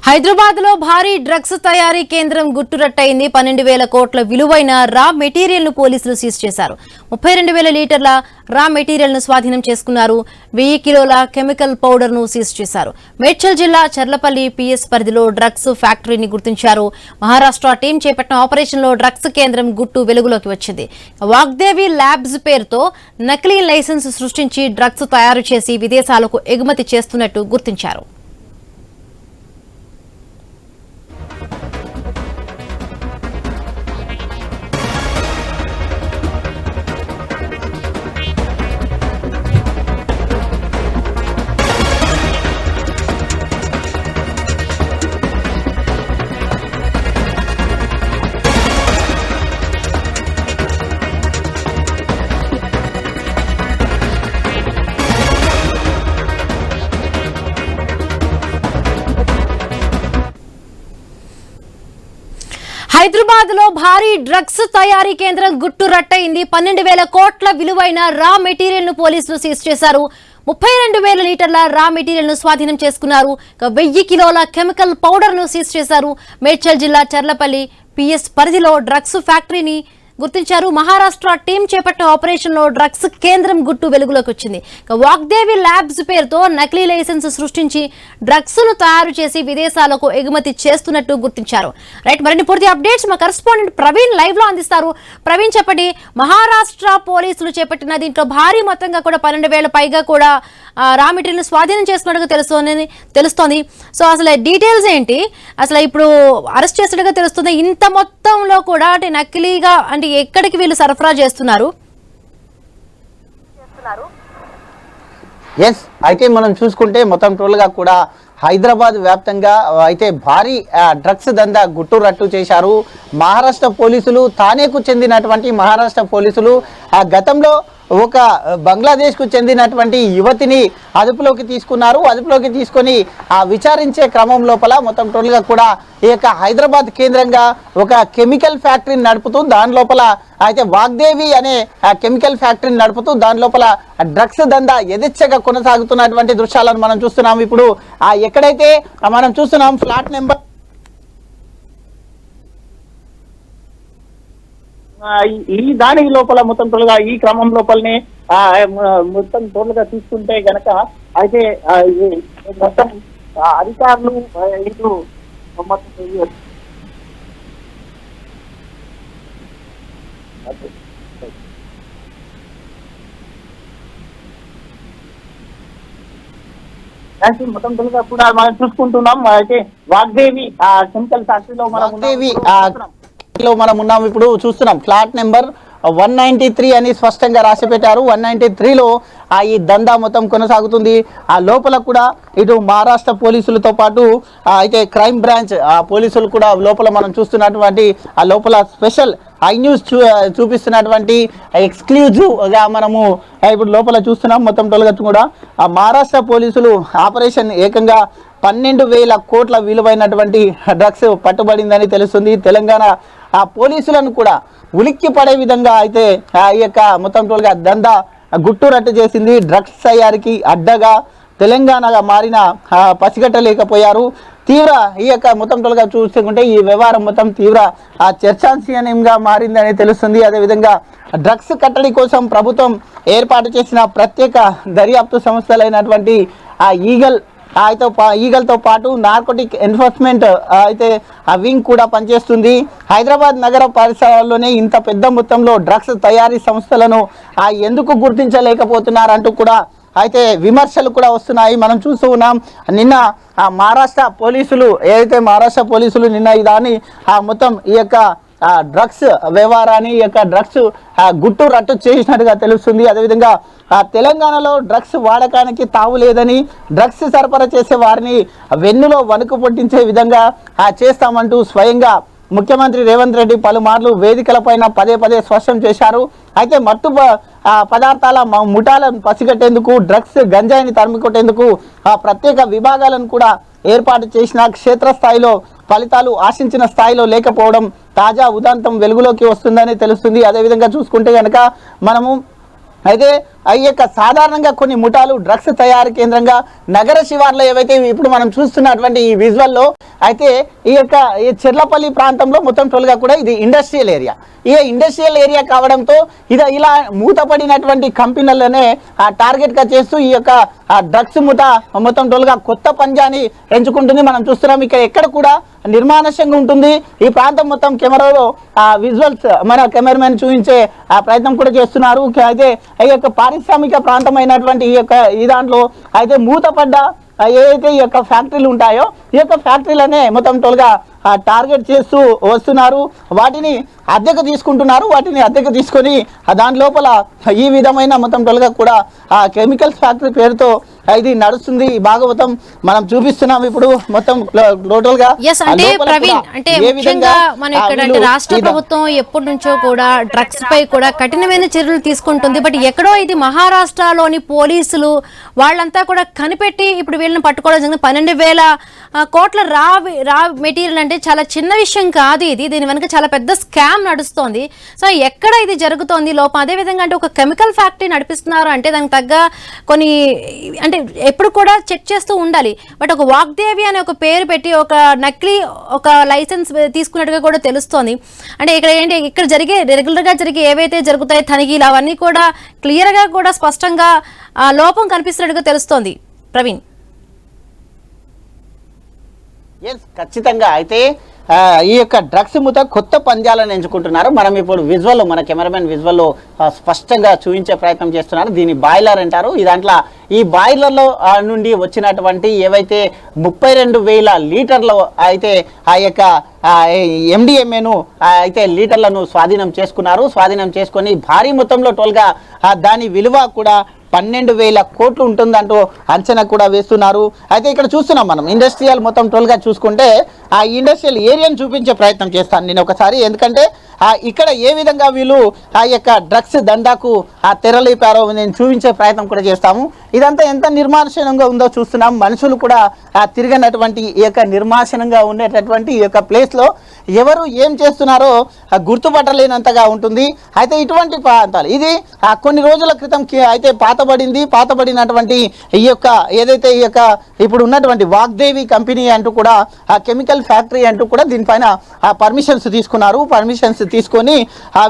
హైదరాబాద్ లో భారీ డ్రగ్స్ తయారీ కేంద్రం గుట్టురట్టయింది. 12,000 కోట్ల విలువైన రా మెటీరియల్ ను పోలీసులు సీజ్ చేశారు. 32,000 లీటర్ల రా మెటీరియల్ ను స్వాధీనం చేసుకున్నారు. 1000 కిలోల కెమికల్ పౌడర్ ను సీజ్ చేశారు. మేడ్చల్ జిల్లా చర్లపల్లి పిఎస్ పరిధిలో డ్రగ్స్ ఫ్యాక్టరీని గుర్తించారు. మహారాష్ట్ర టీం చేపట్టిన ఆపరేషన్ లో డ్రగ్స్ కేంద్రం గుట్టు వెలుగులోకి వచ్చింది. వాగ్దేవి ల్యాబ్స్ పేరుతో నకిలీ లైసెన్స్ సృష్టించి డ్రగ్స్ తయారు చేసి విదేశాలకు ఎగుమతి చేస్తున్నట్టు గుర్తించారు. హైదరాబాద్ లో భారీ డ్రగ్స్ తయారీ కేంద్రం గుట్టురట్టయింది. 12,000 కోట్ల విలువైన రా మెటీరియల్ ను పోలీసులు సీజ్ చేశారు. 32,000 లీటర్ల రా మెటీరియల్ ను స్వాధీనం చేసుకున్నారు. 1000 కిలోల కెమికల్ పౌడర్ ను సీజ్ చేశారు. మేడ్చల్ జిల్లా చర్లపల్లి పిఎస్ పరిధిలో డ్రగ్స్ ఫ్యాక్టరీని గుర్తించారు. మహారాష్ట్ర టీం చేపట్టిన ఆపరేషన్ లో డ్రగ్స్ కేంద్రం గుట్టు వెలుగులోకి వచ్చింది. వాగ్దేవి ల్యాబ్స్ పేరుతో నకిలీ లైసెన్స్ సృష్టించి డ్రగ్స్ ను తయారు చేసి విదేశాలకు ఎగుమతి చేస్తున్నట్టు గుర్తించారు. రైట్, మరిన్ని పూర్తి అప్డేట్స్ మా కరెస్పాండెంట్ ప్రవీణ్ లైవ్ లో అందిస్తారు. ప్రవీణ్, చెప్పండి, మహారాష్ట్ర పోలీసులు చేపట్టిన దీంట్లో భారీ మొత్తంగా కూడా 12,000 పైగా కూడా రా మెటీరియల్ స్వాధీనం చేసుకున్నట్టుగా తెలుస్తోంది. సో అసలు డీటెయిల్స్ ఏంటి? అసలు ఇప్పుడు అరెస్ట్ చేసినట్టుగా తెలుస్తుంది. ఇంత మొత్తంలో కూడా అంటే నకిలీగా అంటే ఎక్కడికి వీళ్ళు సరఫరా చేస్తున్నారు? ఎస్, అయితే మనం చూసుకుంటే మొత్తం టోల్గా కూడా హైదరాబాద్ వ్యాప్తంగా అయితే భారీ డ్రగ్స్ దందా గుట్టురట్టు చేశారు మహారాష్ట్ర పోలీసులు. తానేకు చెందినటువంటి మహారాష్ట్ర పోలీసులు గతంలో ఒక బంగ్లాదేశ్కు చెందినటువంటి యువతిని అదుపులోకి తీసుకున్నారు. అదుపులోకి తీసుకొని విచారించే క్రమం లోపల మొత్తం టోల్గా కూడా ఈ యొక్క హైదరాబాద్ కేంద్రంగా ఒక కెమికల్ ఫ్యాక్టరీని నడుపుతూ దాని లోపల అయితే వాగ్దేవి అనే కెమికల్ ఫ్యాక్టరీని నడుపుతూ దాని లోపల డ్రగ్స్ దందా యథేచ్ఛగా కొనసాగుతున్నటువంటి దృశ్యాలను మనం చూస్తున్నాం. ఇప్పుడు ఎక్కడైతే మనం చూస్తున్నాం ఫ్లాట్ నెంబర్ ఈ దాని లోపల మొత్తం టోల్గా ఈ క్రమం లోపలనే మొత్తం టోల్గా తీసుకుంటే గనక అయితే మొత్తం అధికారులు ఇటు మొత్తం టోల్గా కూడా మనం చూసుకుంటున్నాం. అయితే వాగ్దేవి కెమికల్ ఫ్యాక్టరీలో మనం ఉన్నాం. ఇప్పుడు చూస్తున్నాం ఫ్లాట్ నెంబర్ 193 అని స్పష్టంగా రాసి పెట్టారు. 193లో ఈ దందా మొత్తం కొనసాగుతుంది. ఆ లోపల కూడా ఇటు మహారాష్ట్ర పోలీసులతో పాటు అయితే క్రైమ్ బ్రాంచ్ పోలీసులు కూడా లోపల మనం చూస్తున్నటువంటి ఆ లోపల స్పెషల్ ఐ న్యూస్ చూపిస్తున్నటువంటి ఎక్స్క్లూజివ్గా మనము ఇప్పుడు లోపల చూస్తున్నాం. మొత్తం టోల్గా కూడా మహారాష్ట్ర పోలీసులు ఆపరేషన్ ఏకంగా 12,000 కోట్ల విలువైనటువంటి డ్రగ్స్ పట్టుబడిందని తెలుస్తుంది. తెలంగాణ పోలీసులను కూడా ఉలిక్కి పడే విధంగా అయితే ఈ యొక్క మొత్తం టోల్గా దందా గుట్టురట్టు చేసింది. డ్రగ్స్ తయారీకి అడ్డగా తెలంగాణగా మారిన పసిగట్టలేకపోయారు. తీవ్ర ఈ యొక్క మొత్తం టోల్గా చూసుకుంటే ఈ వ్యవహారం మొత్తం తీవ్ర చర్చాంశనీయంగా మారిందని తెలుస్తుంది. అదేవిధంగా డ్రగ్స్ కట్టడి కోసం ప్రభుత్వం ఏర్పాటు చేసిన ప్రత్యేక దర్యాప్తు సంస్థలైనటువంటి ఈగల్తో పాటు నార్కోటిక్ ఎన్ఫోర్స్మెంట్ అయితే వింగ్ కూడా పనిచేస్తుంది. హైదరాబాద్ నగర పరిసరాల్లోనే ఇంత పెద్ద మొత్తంలో డ్రగ్స్ తయారీ సంస్థలను ఎందుకు గుర్తించలేకపోతున్నారంటూ కూడా అయితే విమర్శలు కూడా వస్తున్నాయి. మనం చూస్తూ ఉన్నాం. నిన్న మహారాష్ట్ర పోలీసులు నిన్న దాన్ని మొత్తం ఈ యొక్క డ్రగ్స్ వ్యవహారాన్ని ఈ యొక్క డ్రగ్స్ గుట్టు రట్టు చేసినట్టుగా తెలుస్తుంది. అదేవిధంగా తెలంగాణలో డ్రగ్స్ వాడకానికి తావు లేదని, డ్రగ్స్ సరఫరా చేసే వారిని వెన్నులో వణుకు పుట్టించే విధంగా చేస్తామంటూ స్వయంగా ముఖ్యమంత్రి రేవంత్ రెడ్డి పలుమార్లు వేదికలపైన పదే స్పష్టం చేశారు. అయితే మత్తు పదార్థాల ముఠాలను పసిగట్టేందుకు, డ్రగ్స్ గంజాయిని తరిమికొట్టేందుకు ప్రత్యేక విభాగాలను కూడా ఏర్పాటు చేసిన క్షేత్రస్థాయిలో ఫలితాలు ఆశించిన స్థాయిలో లేకపోవడం తాజా ఉదాంతం వెలుగులోకి వస్తుందని తెలుస్తుంది. అదేవిధంగా చూసుకుంటే కనుక మనము అయితే అయ్యక సాధారణంగా కొన్ని ముఠాలు డ్రగ్స్ తయారీ కేంద్రంగా నగర శివార్లో ఏవైతే ఇప్పుడు మనం చూస్తున్నటువంటి ఈ విజువల్లో అయితే ఈ చెర్లపల్లి ప్రాంతంలో మొత్తం టోల్గా కూడా ఇది ఇండస్ట్రియల్ ఏరియా. ఇండస్ట్రియల్ ఏరియా కావడంతో ఇలా మూతపడినటువంటి కంపెనీలనే టార్గెట్గా చేస్తూ ఈ యొక్క డ్రగ్స్ మూత మొత్తం టోల్గా కొత్త పంజాని ఎంచుకుంటుంది. మనం చూస్తున్నాం ఇక్కడ ఎక్కడ కూడా నిర్మానుష్యంగా ఉంటుంది. ఈ ప్రాంతం మొత్తం కెమెరాలో విజువల్స్ మన కెమెరామెన్ చూపించే ప్రయత్నం కూడా చేస్తున్నారు. అయితే ఈ యొక్క పారిశ్రామిక ప్రాంతమైనటువంటి ఈ దాంట్లో అయితే మూతపడ్డ ఏదైతే ఈ యొక్క ఫ్యాక్టరీలు ఉంటాయో ఈ యొక్క ఫ్యాక్టరీలనే మొత్తం టోల్గా టార్గెట్ చేస్తూ వస్తున్నారు. వాటిని అద్దెకు తీసుకుంటున్నారు. వాటిని అద్దెకు తీసుకొని దాని లోపల ఈ విధమైన మొత్తం టోల్గా కూడా కెమికల్స్ ఫ్యాక్టరీ పేరుతో ఇది నడుస్తుంది. ఈ భాగవతం మనం చూపిస్తున్నాం ఇప్పుడు మొత్తం టోటల్ గా. అంటే ప్రవీణ్, అంటే ముఖ్యంగా మనం ఇక్కడ రాష్ట్ర ప్రభుత్వం ఎప్పటి నుంచో కూడా డ్రగ్స్ పై కూడా కఠినమైన చర్యలు తీసుకుంటుంది. బట్ ఎక్కడో ఇది మహారాష్ట్రలోని పోలీసులు వాళ్ళంతా కూడా కనిపెట్టి ఇప్పుడు వీళ్ళని పట్టుకోవడం జరిగింది. 12,000 కోట్ల రా మెటీరియల్ అంటే చాలా చిన్న విషయం కాదు ఇది. దీని వెనుక చాలా పెద్ద స్కామ్ నడుస్తోంది. సో ఎక్కడ ఇది జరుగుతోంది లోపం? అదే విధంగా అంటే ఒక కెమికల్ ఫ్యాక్టరీ నడిపిస్తున్నారు అంటే దానికి తగ్గ కొన్ని అంటే ఎప్పుడు కూడా చెక్ చేస్తూ ఉండాలి. బట్ ఒక వాగ్దేవి అనే ఒక పేరు పెట్టి ఒక నకిలీ ఒక లైసెన్స్ తీసుకున్నట్టుగా కూడా తెలుస్తోంది. అంటే ఇక్కడ ఏంటి, ఇక్కడ రెగ్యులర్ గా జరిగే ఏవైతే జరుగుతాయి తనిఖీలు అవన్నీ కూడా క్లియర్ గా కూడా స్పష్టంగా లోపం కనిపిస్తున్నట్టుగా తెలుస్తోంది. ప్రవీణ్, ఖచ్చితంగా అయితే ఈ యొక్క డ్రగ్స్ మూత కొత్త పంజాలను ఎంచుకుంటున్నారు. మనం ఇప్పుడు విజువల్లో మన కెమెరామెన్ విజువల్లో స్పష్టంగా చూపించే ప్రయత్నం చేస్తున్నారు. దీన్ని బాయిలర్ అంటారు. ఈ బాయిలర్లో నుండి వచ్చినటువంటి ఏవైతే 32,000 లీటర్లు అయితే ఆ యొక్క MDMAను అయితే లీటర్లను స్వాధీనం చేసుకున్నారు. స్వాధీనం చేసుకొని భారీ మొత్తంలో టోల్గా దాని విలువ కూడా 12,000 కోట్లు ఉంటుందంటూ అంచనా కూడా వేస్తున్నారు. అయితే ఇక్కడ చూస్తున్నాం మనం ఇండస్ట్రియల్ మొత్తం టోల్గా చూసుకుంటే ఆ ఇండస్ట్రియల్ ఏరియాను చూపించే ప్రయత్నం చేస్తాను నేను ఒకసారి. ఎందుకంటే ఇక్కడ ఏ విధంగా వీళ్ళు ఆ యొక్క డ్రగ్స్ దందాకు తెరలేపారో నేను చూపించే ప్రయత్నం కూడా చేస్తాము. ఇదంతా ఎంత నిర్మానుషంగా ఉందో చూస్తున్నాం. మనుషులు కూడా తిరిగినటువంటి ఈ యొక్క నిర్మానుషంగా ఉండేటటువంటి ఈ యొక్క ప్లేస్లో ఎవరు ఏం చేస్తున్నారో గుర్తుపట్టలేనంతగా ఉంటుంది. అయితే ఇటువంటి ప్రాంతాలు ఇది కొన్ని రోజుల క్రితం అయితే పాతబడినటువంటి ఈ యొక్క ఏదైతే ఈ యొక్క ఇప్పుడు ఉన్నటువంటి వాగ్దేవి కంపెనీ అంటూ కూడా ఆ కెమికల్ ఫ్యాక్టరీ అంటూ కూడా దీనిపైన పర్మిషన్స్ తీసుకున్నారు. పర్మిషన్స్ తీసుకొని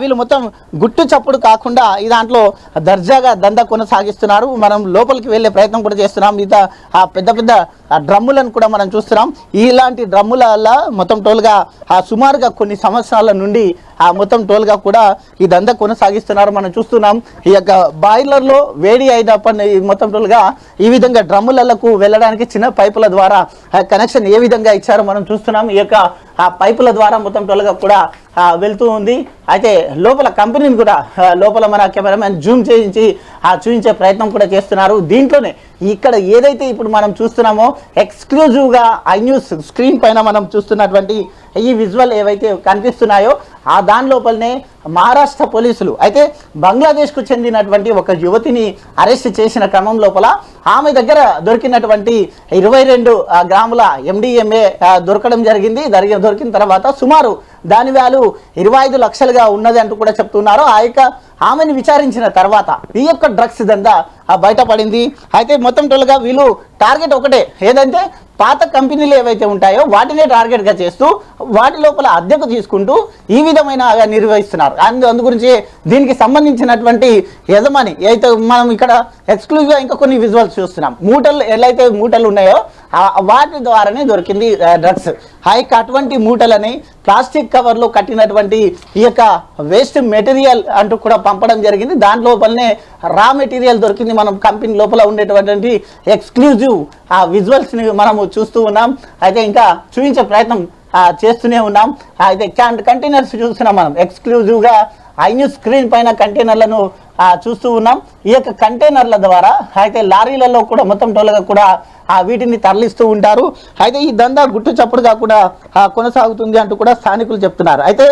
వీళ్ళు మొత్తం గుట్టు చప్పుడు కాకుండా ఈ దాంట్లో దర్జాగా దందా కొనసాగిస్తున్నారు. మనం లోపలికి వెళ్ళే ప్రయత్నం కూడా చేస్తున్నాం. మిగతా పెద్ద పెద్ద డ్రమ్ములను కూడా మనం చూస్తున్నాం. ఇలాంటి డ్రమ్ముల వల్ల మొత్తం టోల్గా సుమారుగా కొన్ని సంవత్సరాల నుండి మొత్తం టోల్గా కూడా ఈ దందా కొనసాగిస్తున్నారు. మనం చూస్తున్నాం ఈ యొక్క బాయిలర్లో వేడి అయినప్పటి మొత్తం టోల్గా ఈ విధంగా డ్రమ్ములకు వెళ్ళడానికి చిన్న పైపుల ద్వారా కనెక్షన్ ఏ విధంగా ఇచ్చారో మనం చూస్తున్నాం. ఈ యొక్క పైపుల ద్వారా మొత్తం టోల్గా కూడా వెళ్తూ ఉంది. అయితే లోపల కంపెనీని కూడా లోపల మన కెమెరామెన్ జూమ్ చేయించి చూపించే ప్రయత్నం కూడా చేస్తున్నారు. దీంట్లోనే ఇక్కడ ఏదైతే ఇప్పుడు మనం చూస్తున్నామో ఎక్స్క్లూజివ్గా iNews స్క్రీన్ పైన మనం చూస్తున్నటువంటి ఈ విజువల్ ఏవైతే కనిపిస్తున్నాయో దాని లోపలనే మహారాష్ట్ర పోలీసులు అయితే బంగ్లాదేశ్కు చెందినటువంటి ఒక యువతిని అరెస్ట్ చేసిన క్రమం లోపల ఆమె దగ్గర దొరికినటువంటి 22 గ్రాముల MDMA దొరకడం జరిగింది. దొరికిన తర్వాత సుమారు దాని వాల్యూ 25 లక్షలుగా ఉన్నది అంటూ కూడా చెప్తున్నారు. ఆమెను విచారించిన తర్వాత ఈ యొక్క డ్రగ్స్ దందా బయటపడింది. అయితే మొత్తం టోల్గా వీళ్ళు టార్గెట్ ఒకటే, ఏదంటే పాత కంపెనీలు ఏవైతే ఉంటాయో వాటినే టార్గెట్గా చేస్తూ వాటి లోపల అద్దెకు తీసుకుంటూ ఈ విధమైన నిర్వహిస్తున్నారు. అందు గురించి దీనికి సంబంధించినటువంటి యజమాని అయితే మనం ఇక్కడ ఎక్స్క్లూజివ్గా ఇంకా కొన్ని విజువల్స్ చూస్తున్నాం. ఎలాగైతే మూటలు ఉన్నాయో వాటి ద్వారానే దొరికింది డ్రగ్స్. అటువంటి మూటలని ప్లాస్టిక్ కవర్లో కట్టినటువంటి ఈ యొక్క వేస్ట్ మెటీరియల్ అంటూ కూడా పంపడం జరిగింది. దాని లోపలనే రా మెటీరియల్ దొరికింది. మనం కంపెనీ లోపల ఉండేటువంటి ఎక్స్క్లూజివ్ విజువల్స్ని మనము చూస్తూ ఉన్నాం. అయితే ఇంకా చూపించే ప్రయత్నం చేస్తూనే ఉన్నాం. అయితే కంటైనర్స్ చూస్తున్నాం మనం ఎక్స్క్లూజివ్గా iNews స్క్రీన్ పైన కంటైనర్లను చూస్తూ ఉన్నాం. ఈ యొక్క కంటైనర్ల ద్వారా అయితే లారీలలో కూడా మొత్తం టోల్గా కూడా వీటిని తరలిస్తూ ఉంటారు. అయితే ఈ దందా గుట్టు చప్పుడుగా కూడా కొనసాగుతుంది అంటూ కూడా స్థానికులు చెప్తున్నారు. అయితే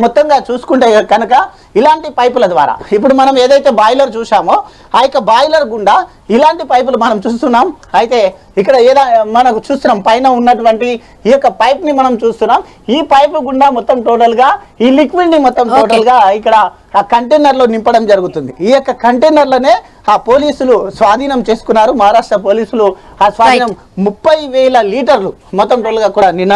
మొత్తంగా చూసుకుంటే కనుక ఇలాంటి పైపుల ద్వారా ఇప్పుడు మనం ఏదైతే బాయిలర్ చూసామో ఆ యొక్క బాయిలర్ గుండా ఇలాంటి పైపులు మనం చూస్తున్నాం. అయితే ఇక్కడ మనకు చూస్తున్నాం పైన ఉన్నటువంటి ఈ యొక్క పైప్ ని మనం చూస్తున్నాం. ఈ పైపు గుండా మొత్తం టోటల్ గా ఈ లిక్విడ్ ని మొత్తం టోటల్ గా ఇక్కడ ఆ కంటైనర్ లో నింపడం జరుగుతుంది. ఈ యొక్క కంటైనర్లనే ఆ పోలీసులు స్వాధీనం చేసుకున్నారు. మహారాష్ట్ర పోలీసులు ఆ స్వాధీనం 30,000 లీటర్లు మొత్తం టోటల్ గా కూడా నిన్న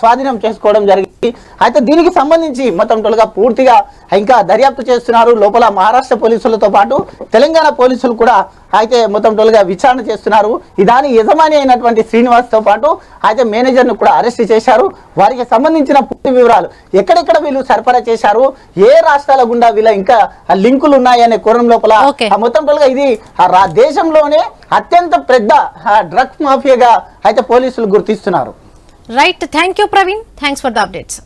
స్వాధీనం చేసుకోవడం జరిగింది. అయితే దీనికి సంబంధించి మొత్తం టోటల్ గా పూర్తిగా ఇంకా దర్యాప్తు చేస్తున్నారు. లోపల మహారాష్ట్ర పోలీసులతో పాటు తెలంగాణ పోలీసులు కూడా అయితే మొత్తం టోటల్ గా విచారణ చేస్తున్నారు. దాని యజమాని అయినటువంటి శ్రీనివాస్ తో పాటు అయితే మేనేజర్ ను కూడా అరెస్ట్ చేశారు. వారికి సంబంధించిన పూర్తి వివరాలు ఎక్కడెక్కడ వీళ్ళు సరఫరా చేశారు, ఏ రాష్ట్రాల గుండా వీళ్ళ ఇంకా లింకులు ఉన్నాయనే కోణం లోపల మొత్తం టోటల్ గా ఇది దేశంలోనే అత్యంత పెద్ద డ్రగ్స్ మాఫియాగా అయితే పోలీసులు గుర్తిస్తున్నారు. Right, thank you Praveen, thanks for the updates.